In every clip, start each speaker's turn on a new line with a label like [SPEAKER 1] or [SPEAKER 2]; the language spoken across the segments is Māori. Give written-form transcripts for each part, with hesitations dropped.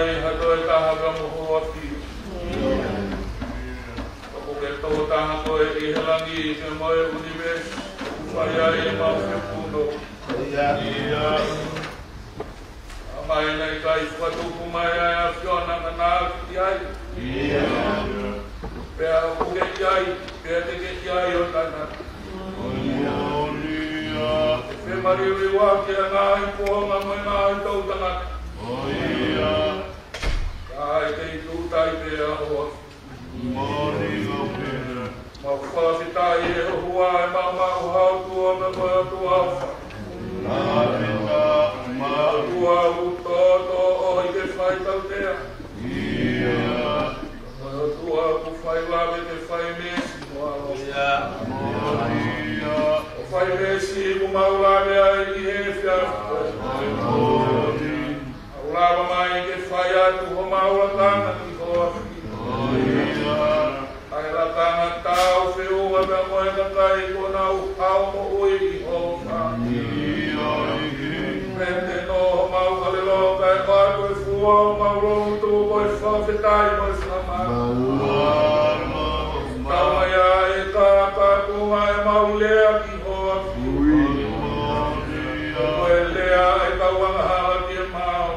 [SPEAKER 1] ai hatoi taha ka moho aki. Ako ke tō taha koe i helangi i te moe unives. Whai ai e mau ke puno. Amai nei kai whatuku mai ai a whiona na nā ki ai. Pea uke ki ai, pea te ke ai o tana. Te mariwi wake a ngā i poanga mai ngā i tautanga. Kai te i tūtai pea hoa. Mau whawhitai e hua e mau hau tua me koe tua wha. Mau tua utoto o i te whai tautea. Mau tua ku whai lawe te whai mesi moa o. O whai mesi ku mau lawe ai i he whiawha. Au lawa mai ke whai atu ho maua tanga ki hoa. Ai la tanga tau whiunga ka moe ka kai kona u hau mo ui ki hoa. Prende no ho mau kalelo kai kai koe fua o mau rongu tu koe whawhetai koe whamau. Tau mai ai ka kunga e mau lea ki hoa. Koe lea e kauanga hala ki e mau.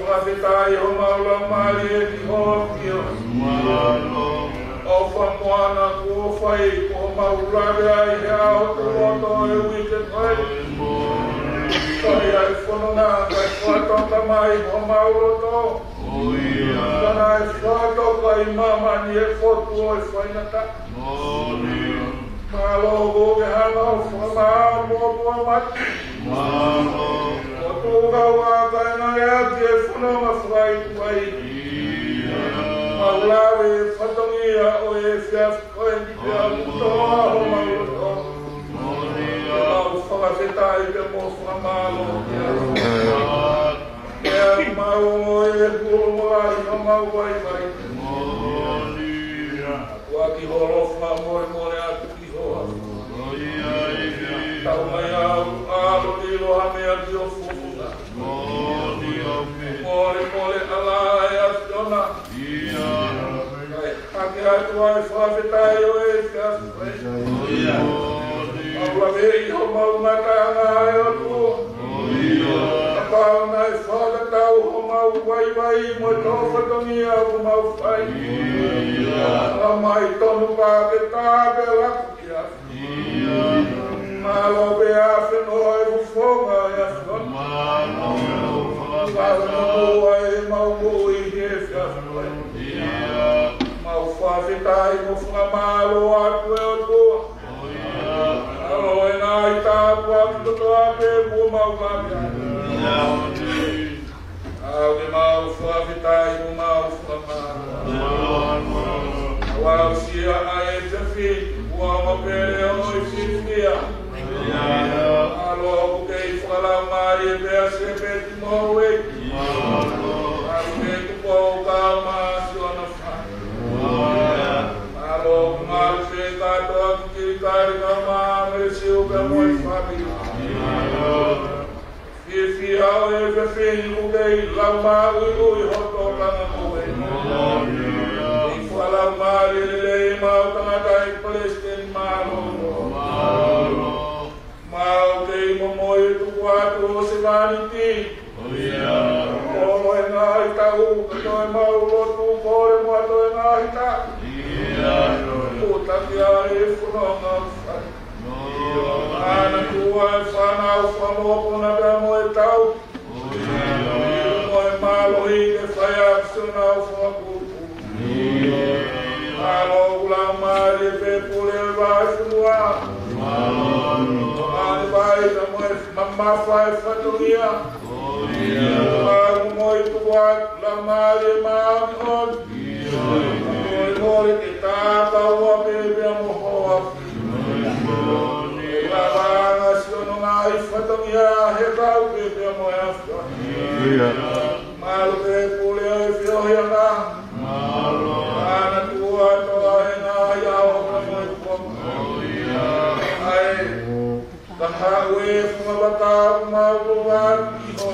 [SPEAKER 1] Whawhetai ho mau lau mari e ki hoa ki o. O whamoana kua whai ko mau rawe ai he ao te roto e ui te kai. Kai ai whanona kai whatonga mai ho mau roto. Kana e whatoka i mamani e whotu o e whainata. Malo goge hana o whamao mua mati. O tūga waka e ngai ati e whanonga whai tuai. Mau lawe e whatongia o e whiaf koe ni te amutoa ho mau roto. Mau whakawhetai te mo whamalo. Ea mau o e kurumai no mau wai mai. Kua ki horofma more atu ki hoa. Tau mai au alo ni loha mea ki o fufunga. More ala e asiona. Hake atu ai whawhetai o e whiaf koe. Mau lawe i ho mau matanga ai o tua. Pau nai whakatau ho mau wai mo tō whatongia o mau whai. A mai tonu pāke tāpe laku ki a. Malo pe a whenua e whuwhonga e a whona. Whaka mua e mau mui he whiawhoi. Mau whawhetai mo whamalo atu e o tua. Alo e ngā i tāpua ki toto ape mua mau kapi atu. Au ke mau whawhetai mo mau whamalo. Au sia ai e te whi, ua mapere o i whiwhia. Alo ku kei whalau mari e pea se peti mau e. Au kei kupo o kao maasi o na whai. Alo ku maru se katoa ki kirikari ka maa me se upe moi whabi. Fifi au e whiwhi ku kei lau maa ui hoto kanga moe. I whalau mari lelei mau tangata i Palestine malo. Mau kei momoi tuku atu o se vaniti. Olo e ngā i tau, kato e mau lotu kore mua to e ngā i tau. Puta ki a e whanonga whai. Ana kua e whanau whamopuna pia mo e tau. Mo e malo i ke whai aksuna o whakupu. Alo ulau mari e pepule e vai whanua. Ani vai ta mo e mamafa e whatongia. Mau mo i tuat la mari e maami on. Mori ke tāka ua pepe a mohoa. La vanga siono ngā i whatongia he kau pepe a moe afta. Malu te pule o i whiohia ngā. Ana tua toa he ngā iau ka moe kuama. Ai, ka haue funga bata mau tuat i ho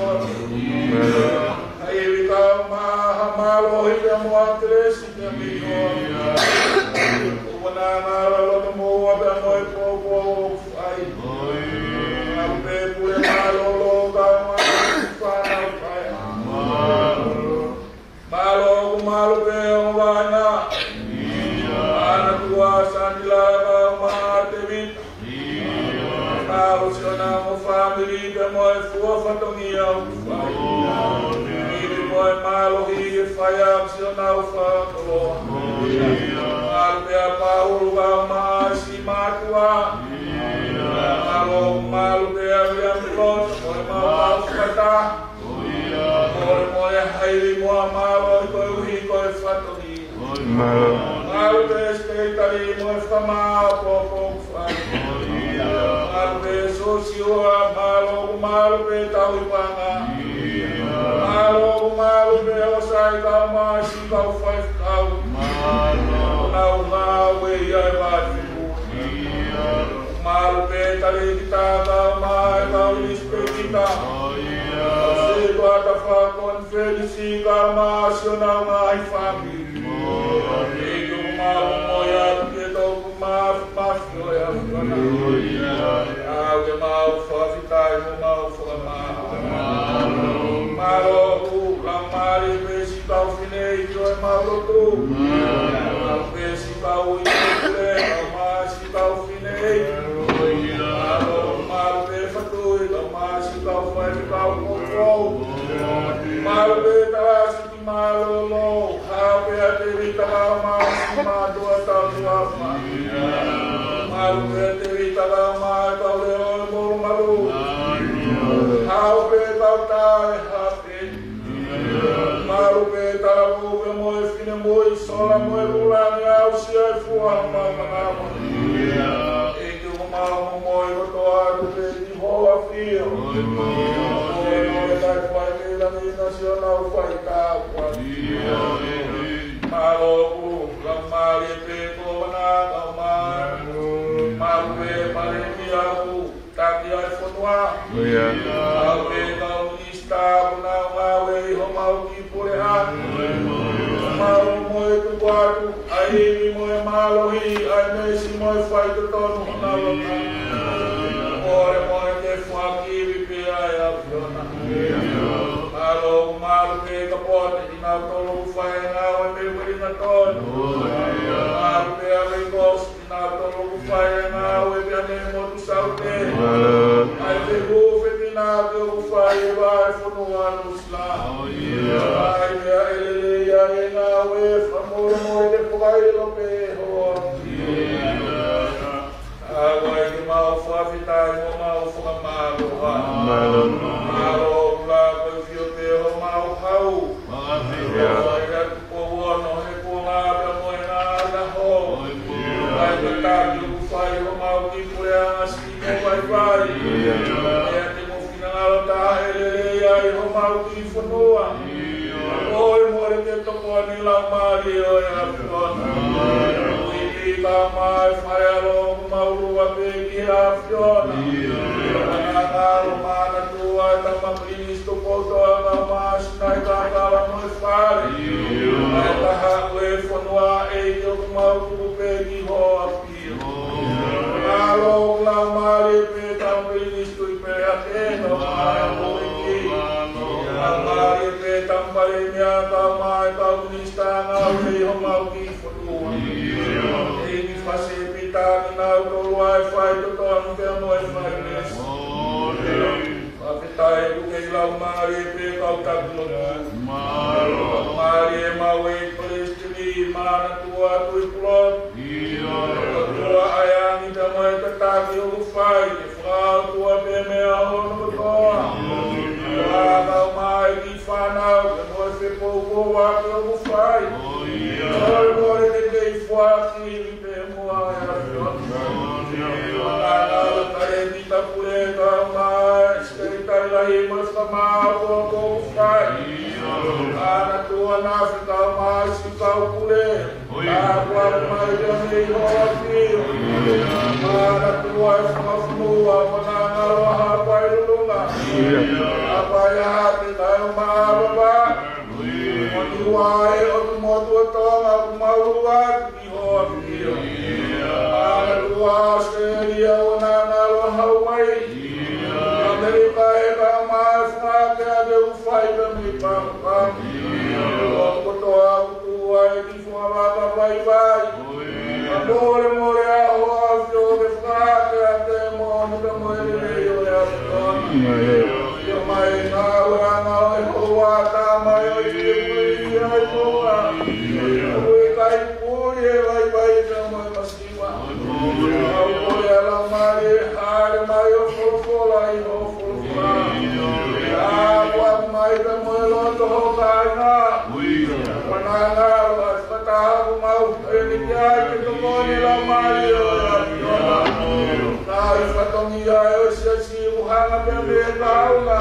[SPEAKER 1] Apa vai hate tai o maababa. Moni wae o tu motu o tonga o maurua ki hoa kio. Ana tua Australia o nana lo Hawaii. Amerika e ka mai whake a te uwhai pe mi pangpang. O kotoa kutua e ki whamaka vai vai. More more a hoa fio ke whake a te mono te moere reo e a te tona. Ia mai ngā uranga o e hoa tā mai o i te pui ai tonga. Ui kai puri e vai vai te moe masiwa. Au koe ala mai e hare mai o wholofola i ho wholofola. Kua mai te moe loto ho kāinga. Pananga o a whatahaku mau e ni ki ai te tokoni la mai o e a tiona. Nā i whatongi ai o sia si uhanga pe me e kaunga.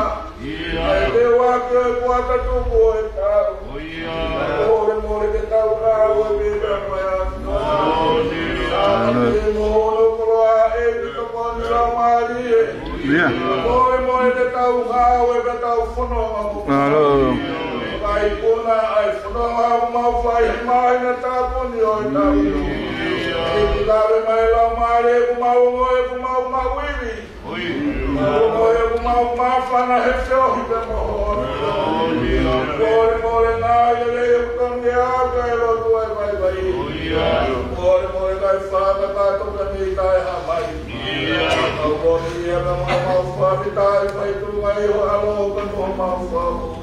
[SPEAKER 1] Ai te wake o e kuata tuku o e kau. Ore more te tau kau e me pe moe a tiona. Nā te mohono koroa e te tokoni la mai e. Ore more te tau kau e pe tau whanonga mo. Ai puna ai whanonga o mau whai mai na tāponi o e tau. E ki lawe mai lau maare e ku mau ngoe ku mau mawiri. Mau ngoe ku mau mawhana he whiohi pe mohori. Kore more ngā i rei e kutangi aka e rotu e vai vai. Kore more kai whaka tātoka ni tai ha mai. Au kore i eka mau whapi tai whai tunga i ho alo ka no mau whapi.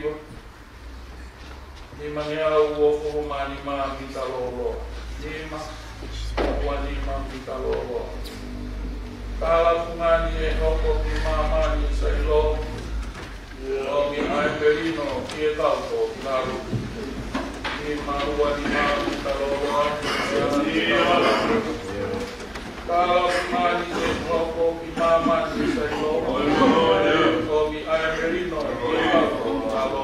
[SPEAKER 1] iwa. Lima ngea uofo humani ma mita lolo. Lima wani ma mita lolo. Kala kungani e hoko ki mamani sailo. Omi aiperino ki e tauto naru. Lima wani ma mita lolo. Kala kungani e hoko ki mamani sailo. Omi aiperino ki e tauto naru.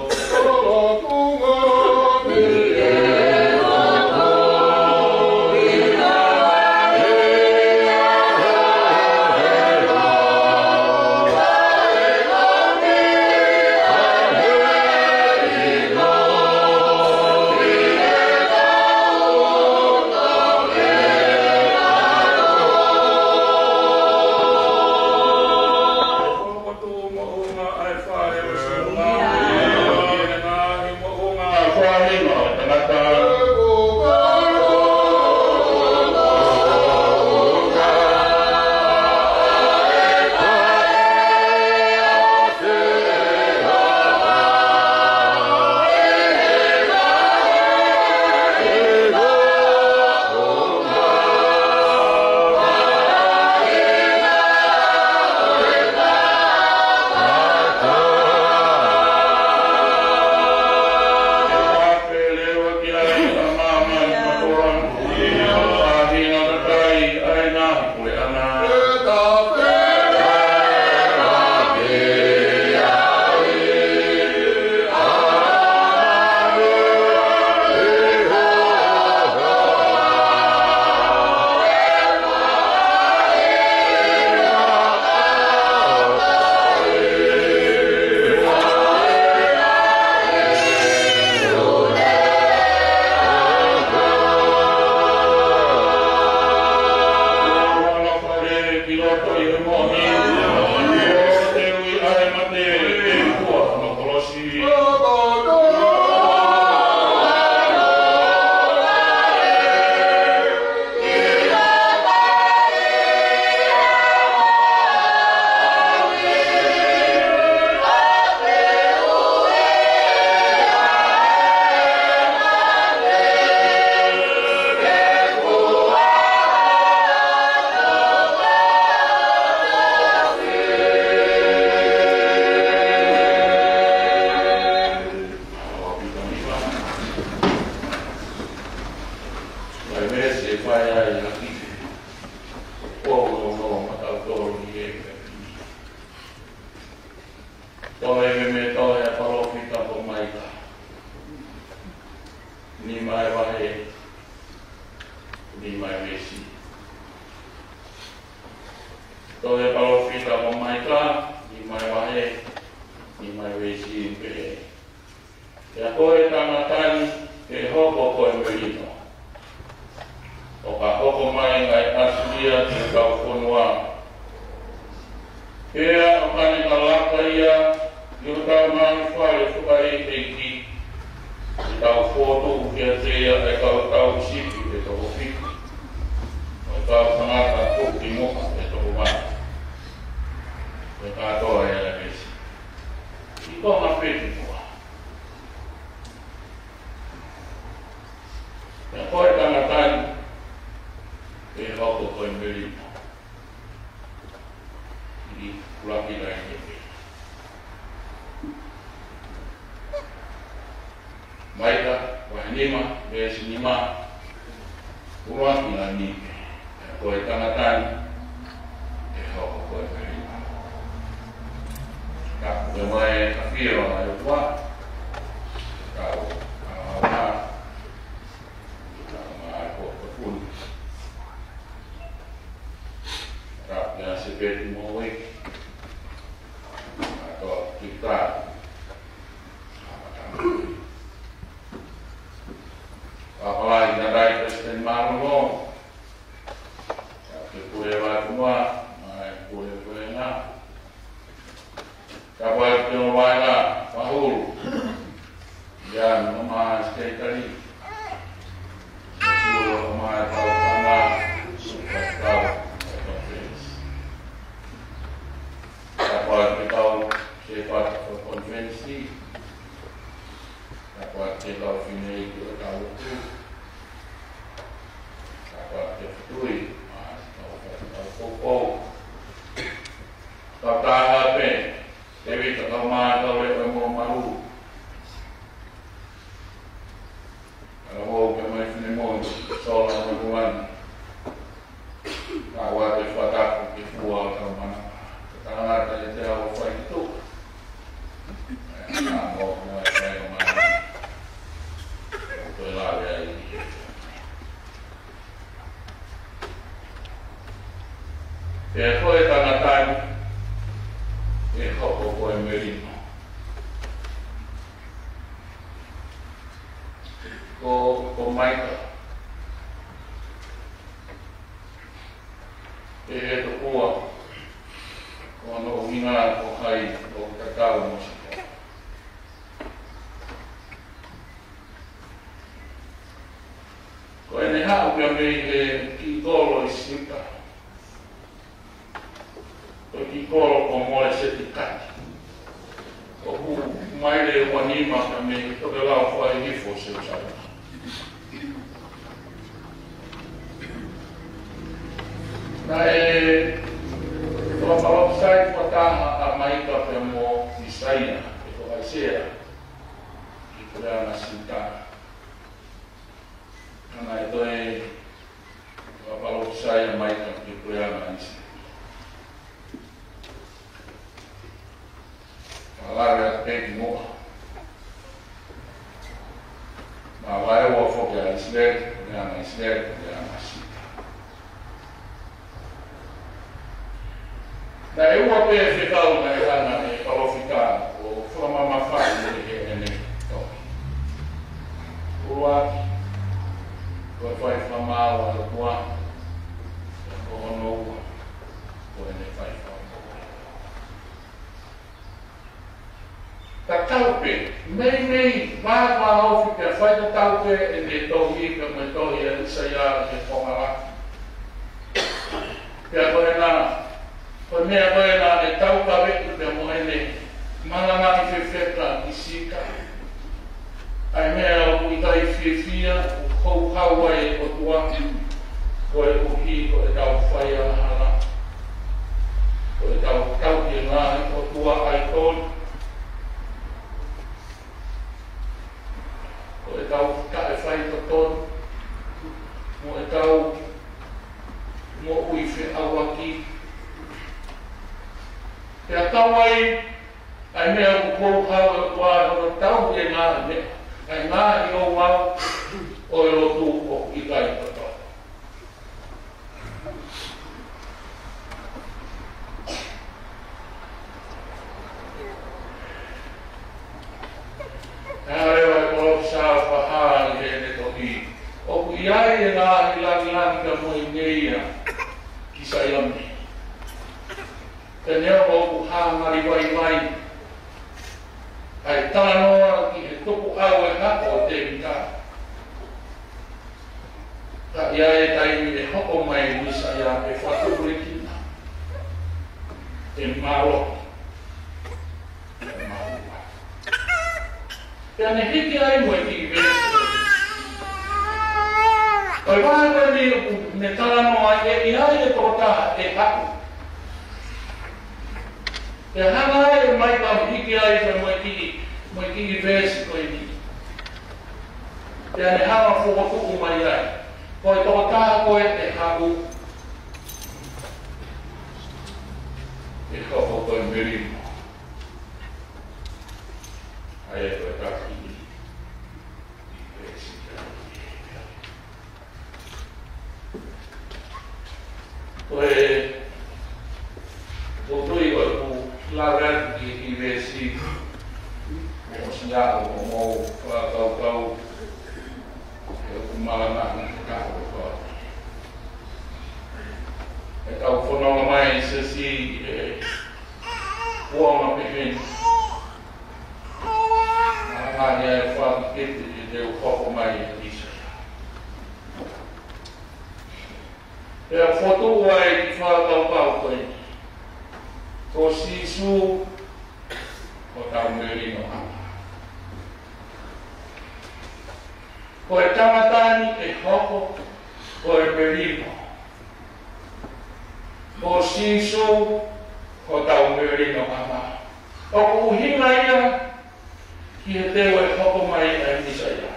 [SPEAKER 1] hoko koe merino. Ko maika. E he to kua. Ko ano hinga ko hai o kakao mosi. Ko ene hao pia mei e ki kolo I sika. Ko ki kolo ko mole se ti kaki. Ko ku maile wanima ka mei toke lao whai hifo se usara. Na e toa palopsai wataha a maika pia mo Isaia e ko Aisea I kureana sika. Ana e toe wapalopsai a maika I kureana Isaia. Malare a peki moa. Ma vai o foke a Israel, kureana Israel, kureana sika. Na e ua pe e whekau na e hana e palofika o whamama whai e ne toki. Uruaki, kua whai whamāua a kua, ko ono ua, ko e ne whai whamāua. Ta taupe, mei, vāma hauwhi pia whai ta taupe e ne tohi ka me tohi a Isaia e whangaraki. Pia koe nā, ko mea koe nā e tau ka weku pia mohene manangani whewheka I sika. Ai mea o I kai whiwhia, o kou haua e o tua, ko e uhi, ko e tau whai a hana. Ko e tau ki ngā e o tua ai tōni. Ko e tau ka e whai to tōni. Mo e tau mo ui whi awaki. Pea tauai, ai mea ku kou hau e kua hono tau e ngā mea. Ai ngā I o wau o e lotu o I kai katoa. Hārewa e kolo sāo whahāri he ne tohi. O ku iai e ngā I langi ka mo I neia ki Saiami. Te neo o ku hāngari wai. Ai tānoa ki he tupu au e hako o te mika. Ka ia e taimi e hoko mai nisa ia e whakurikina. E malo. E mahua. Pea ne hiki ai mo e ki vesi. Oi wānga ni ne tānoa e iai e tōtaha e hako. Te hanga e mai ka hiki ai ka mo ki vesi koe ni. Te ane hanga whokotuku mai ai. Koe tō taha koe te haku. E koko koe merimo. Ai e koe kaki I vesi koe tui koe ku Laurent I vesi o singa o mo kau e ku malana ka ko e kau fono mai se si uoma pequeno a e fa que de o foco mai isso e a foto vai que fala kau ko ko sisu ko tau merino ko e tamatani e hoko ko e merino ko sisu ko tau merino ama o ko uhinga ia ki e teo e hoko mai e Isaia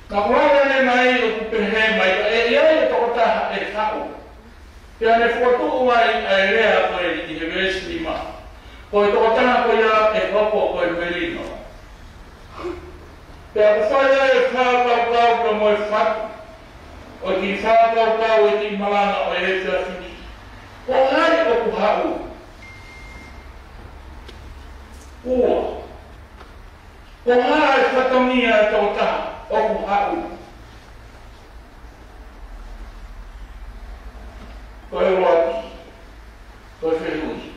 [SPEAKER 1] ka kuana ne mai o kupehe mai e ia e tokotaha e kau Pea ne whakatu mai ai rea koe I he vesi lima. Koe tokotana koe ia e hoko koe merino. Pea ku whaia e whākau ka moe whatu. O ki whākau e ki malana o e whiawhini. Ko hari o ku hau. Ko hae whakamia e tau taha, oku hau. Ko e roati, ko e whenui.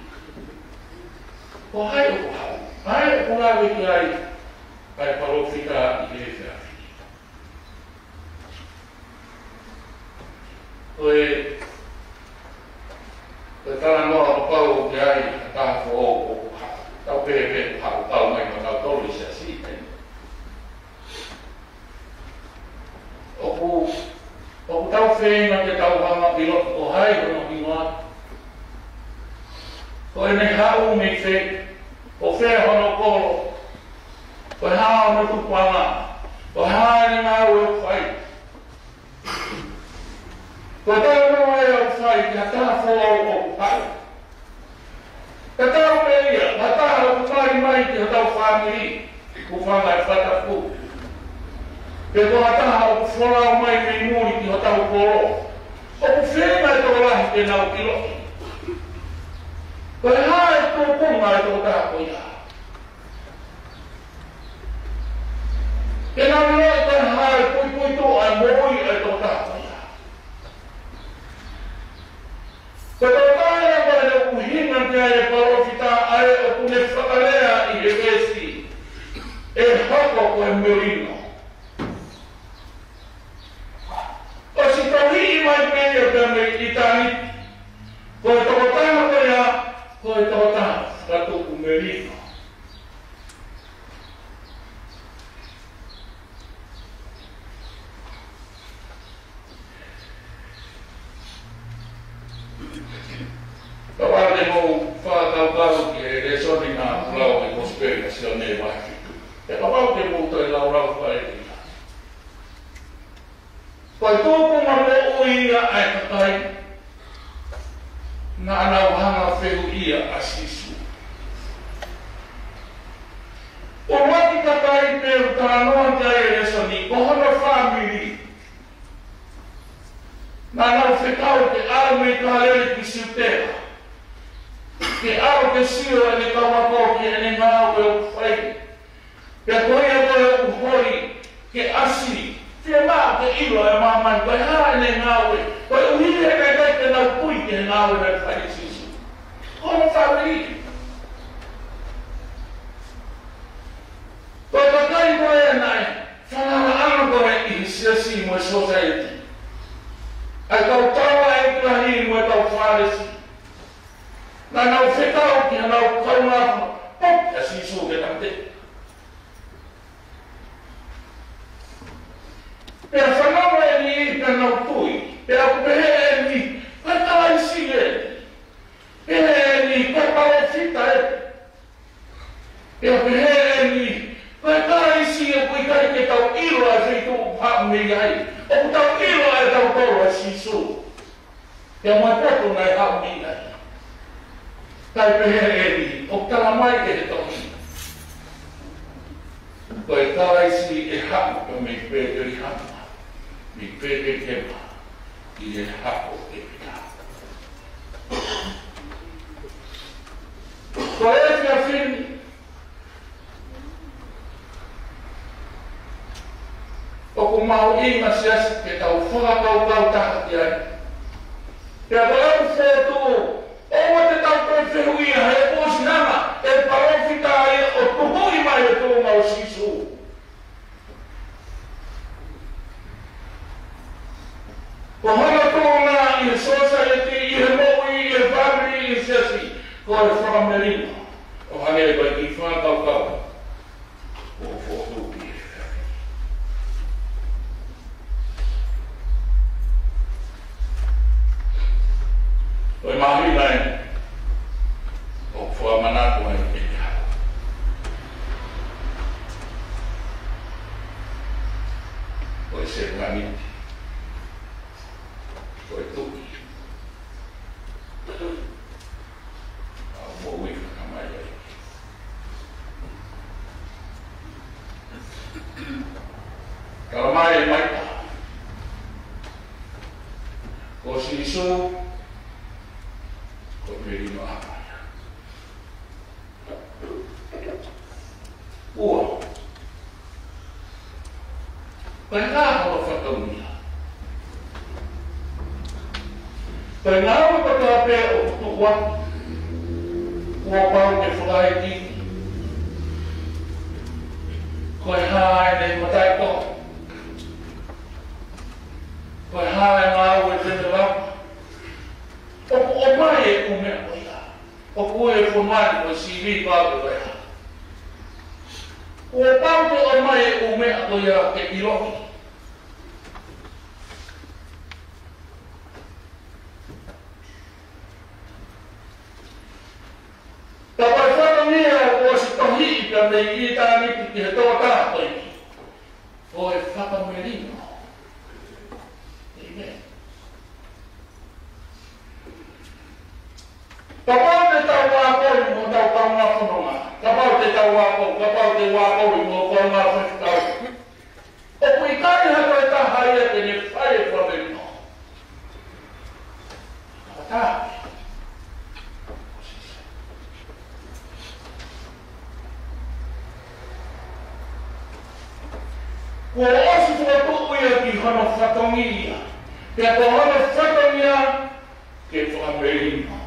[SPEAKER 1] Ko hae oku hau, hae oku lawe ki ai, kai parofika i he whiawhi. Ko e tala noa o pau ki ai, a taha ko oku hau. Tau pehe hau pau mai ma tau tolu se a siten. Oku tau whenga ke tau hanga ki loto o hai kono ki ngoa. Ko e mei hau mei whe, o whe hono kolo. Ko e hao me tupuanga, ko e hae ni ngā ue o whai. Ko e tau noa e au whai ki a taha whoa o pai. Ka tau me ia, ka taha o kumari mai ki a tau whamiri, ku whanga e whatapu. Ke toa taha o wholau mai kei muri ki a tau koro. O ku whenga e tō lahi ke nau ki loki. Ko e hae tō punga e tō taha ko ia. Ke nau roi ka hae pui tō ai moi e tō taha ko ia. Ko tō taha e koe ne ku hinga te ai e parofita ai o ku ne whakalea i he wesi. E hako ko e merino. O si tau hii mai pēi o te me i tāniti. Ko e tō taha ko ia, ko e tō taha ka tōku merino. Ka wale mou whātau karu ki e re soni ngā pulau e kosperi a sila nei wahi. E ka wau ke mou toi lau rau whae ina. Ko e tōku ma mo ui ia ai kakai, na anau hanga whehu ia a sisu. O waki kakai pēru tā noa te ai e re soni, ko hono whamiri. Na anau whekau te arme ka lele ki siutera. Ke ao ke sio e ne kawako ki e ne ngāu e o whai. Ke koe e koe o hori, ke asi, te mā ke ilo e mamani, koe hā e ne ngāu e, koe uhihi e kai kai ke nau pui ke ngāu e whai sisu. Kono whawiri. Koe kakai koe e nai, whanara ano koe i siasi mo e society. Ai kau tawa e kurahi mo e kau wharesi. Na nau whetau ki a nau kaunawha, pop, a sisu ke tamte. Pea whanau e ni i pia nau tui, pea kupehe e ni, kai tawai si e ni. Pehe e ni, kai tawai fita e. Pea pehe e ni, kai tawai si e kui kai ke tau ilo a whitu pāpu me ai. O ku tau ilo e tau toro a sisu. Pea mai potu nai hau me ai. Tai pehe e ni, o tala mai e he toki. Koe tawai si e hapu ka me pēteri hama, me pēteri tema, i e hapo e pika. Koe e whia whini, o ku mau inga siasi ke tau whakakau kau taha ki ai. Pea koe au whētū, o te tau koe whehuia he pōsinanga e parofita ai o tuhui mai o tō mau sisu. Ko hana tōna i he society, i he moui, i he family, i he siasi, ko e whakamerino. O hane e koe ki whātau kau. O whotu i e whiawhi. Koe mahi nai, o whamanako ai e te hau. Koe se ngamiti, koe tuki. Au mo ui whakamai ai. Karamai e maita. Ko si isu, Koe ngā waka tā pē o kutukua, ua pau te whakaiti. Koe hae nei matai tō. Koe hae ngā ue tene lapa. O mai e kumea koe ia. O kue e whumani koe CV pāpe koe ia. O pau te o mai e kumea koe ia ke irohi. Ta koe whakangia o si tohi ka nei i tāniki ki he tō tātoi. O e whakamerino. Kapau te tau wākori mo tau kaunga whanonga. Kapau te tau wākori, kapau te wākori mo kaunga whanonga. O kui kai hako e tahai e te ne whai e whamerino. Tāpi. Kua osi tua tuku ia ki hana whatongia. Pea ko hana whatongia ke whamerino.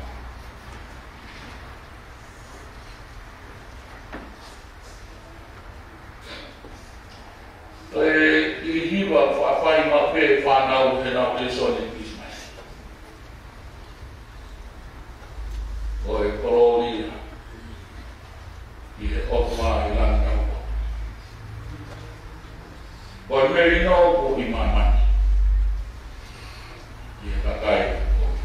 [SPEAKER 1] I hiwa whawhai ma pē whanau he nau te sone Christmas. O e kororia i he opma i lantau. O e merino ko i mamani. I he kakai o i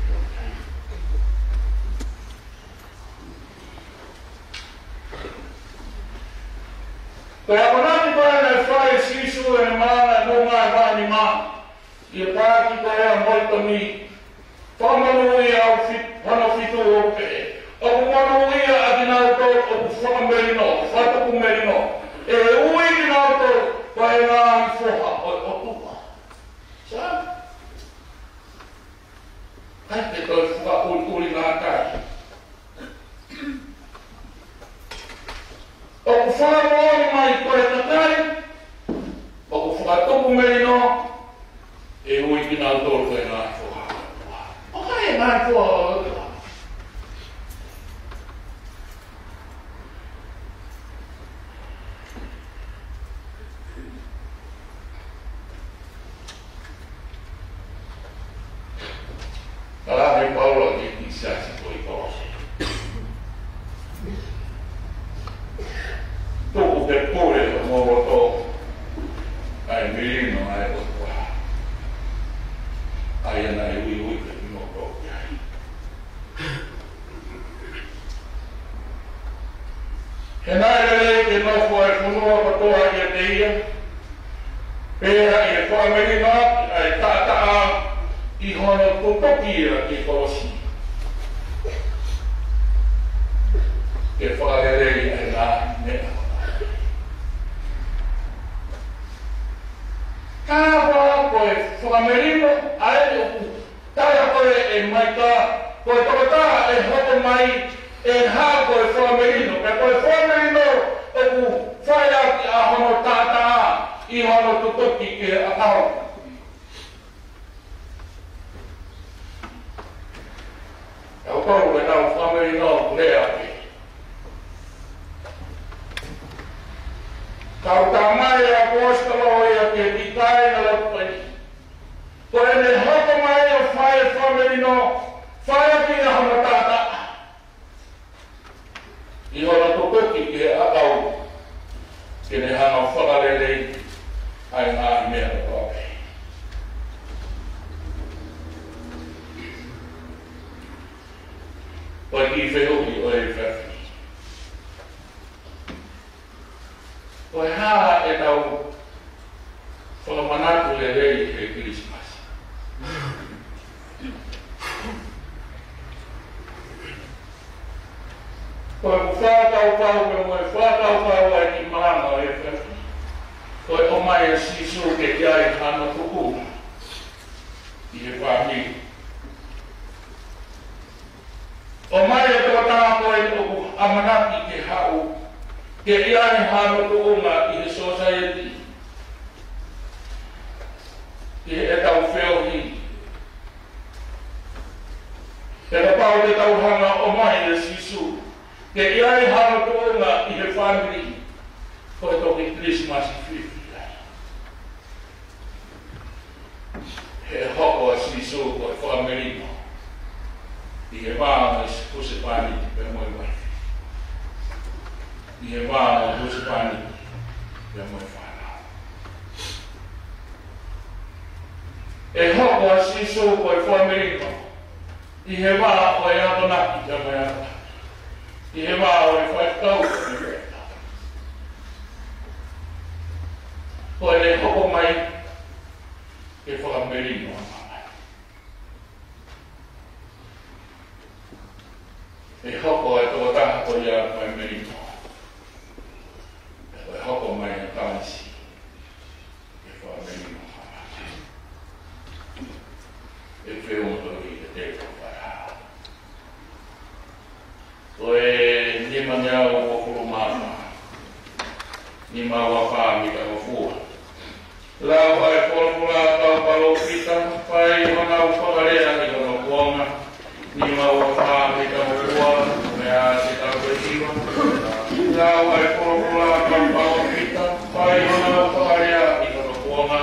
[SPEAKER 1] Koe akonati koe nei whae sisu e maana e nunga e whaani maa. I e pāki koe a moito mi. Whamanu ia au whana whitu o ke. O ku manu ia a dinau tō o ku whakamerino, whatuku merino. E ui dinau tō koe ngā i whoha o tuka. Sa? Hai te koe whaka uri ngā kai. O ku whakaroani mai koe takai, o ku whakatupu merino, e hui ki nā tōru koe ngā whoha. O kai ngā whoha o te wā. Karahe Paula ki siasi koe korosi. Tuku te pure o moro tō. Ai mirino ai o tua. Ai ana i ui te mino tō ki ai. He nāre te nofo e whunua katoa i a te ia. Pēra i e whamerino ai tātaa i hono tutoki ia ki korosi. E whakarerei ai nā mea. Kāwa koe whakamerino aere oku. Tāia koe e maika, koe tokataha e hoko mai e hā koe whakamerino. Ka koe whakamerino oku whai aki a hono tātaa i hono tutoki ke akao. Kau koru e tau whakamerino lea ki. Kau tā mai a kōskalo ia ke tikai na lapai. Ko e ne hoko mai o whae whamerino, whae aki na hana tāta. I hona tukoki ke akau, ke ne hana whakarelei ai ngā mea na koe. Koe ki whehuki o e whewhi. Koe haha e tau whakamanatu e rei e Christmas. Koe ku whātau pau me moe whātau pau ai ki maranga e whewhi. Koe o mai e sisu ke kiai hana tuku. I he whāhi. O mai e tō tāko e tōku amanaki ke hau. Ke iai hano tuunga i he society. Ke e tau wheohi. o te tauhanga o mai le sisu. Ke iai hana tuonga I he family. Ko e toki Christmas I whiwhia. He hoko a sisu ko e family no. I he maa is kuse pani pe moi mai. I he maa kuse pani pe moi whana. E hoko a sisu ko e family no. I he maa o e atonaki te mai ata. I he maa o e whaetau te weta. Ko e le hoko mai e whakamerino a mamai. E hoko e tō taha ko ia mai merino. E hoko mai e tānsi e whakamerino a mamai. E whiuntori e te kawara. Ko e nima ngau o kuru mama. Nima wapa mi ka wafua. Lau ai formula tau palo kita pai mana upagarea ni kono kuonga. Nima wapa mi ka wafua mea si tau ketiwa. Lau ai formula tau palo kita pai mana upagarea ni kono kuonga.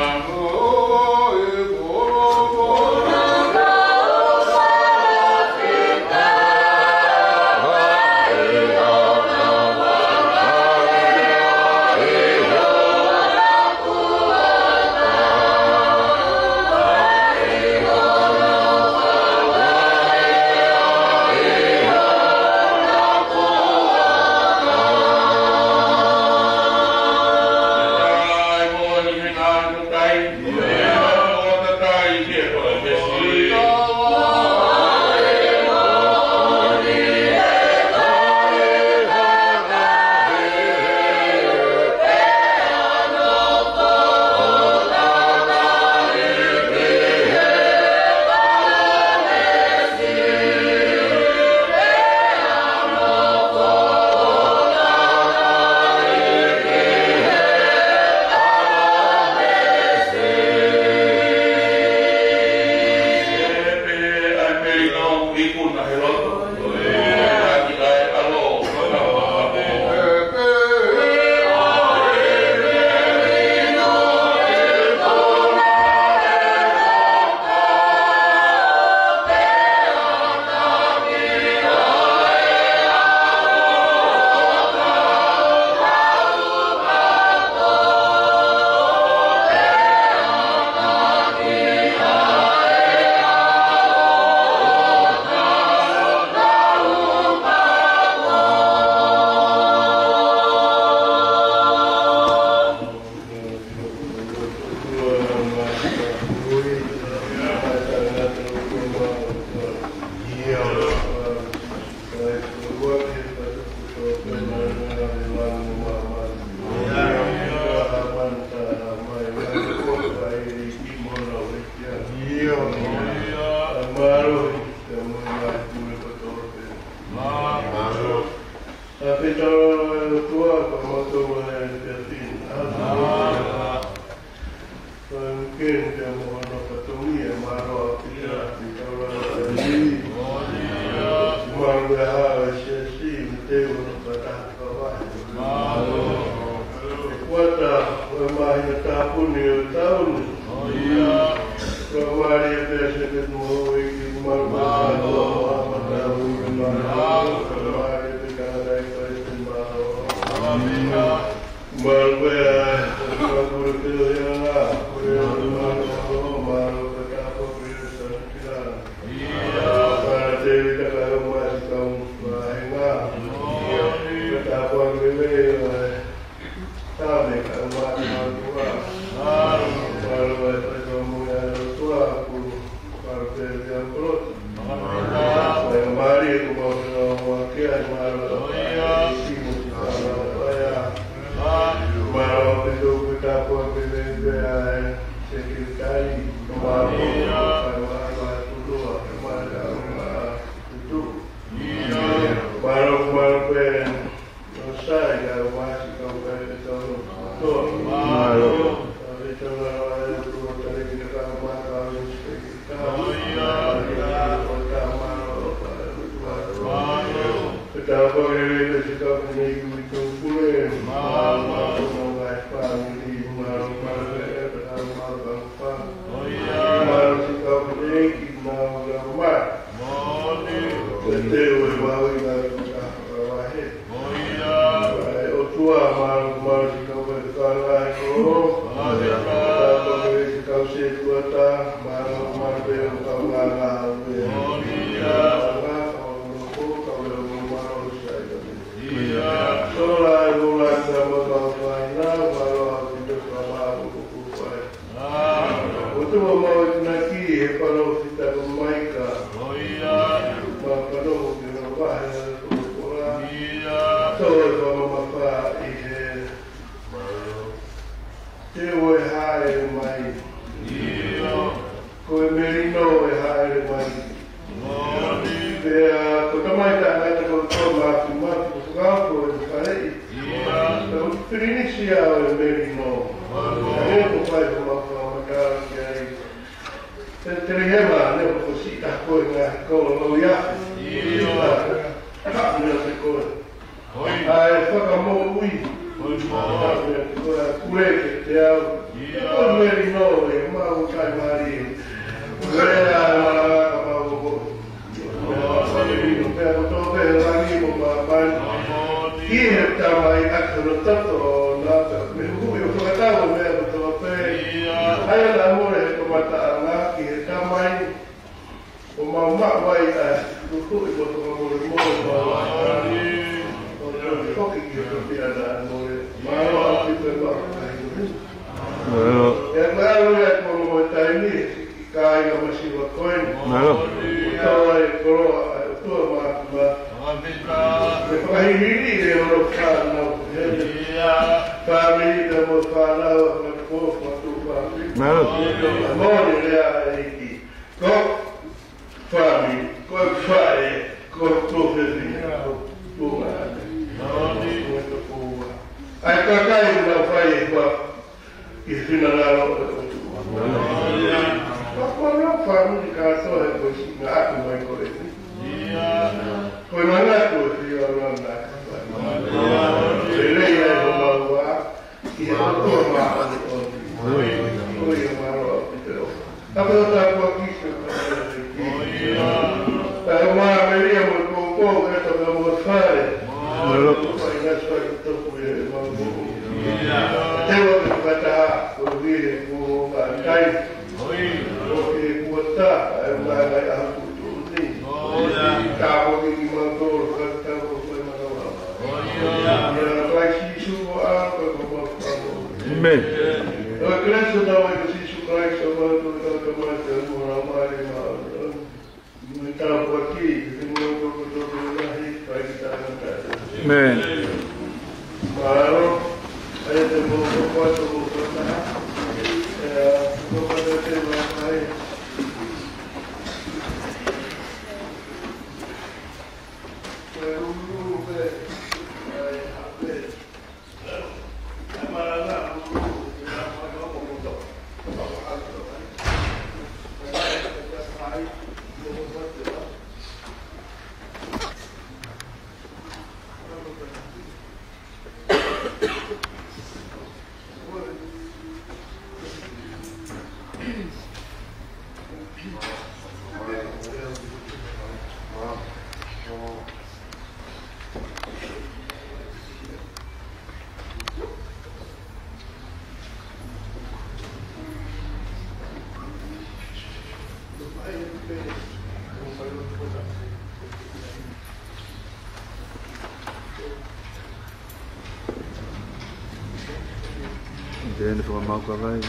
[SPEAKER 2] Dene voor een maukerij.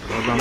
[SPEAKER 2] Wat dan?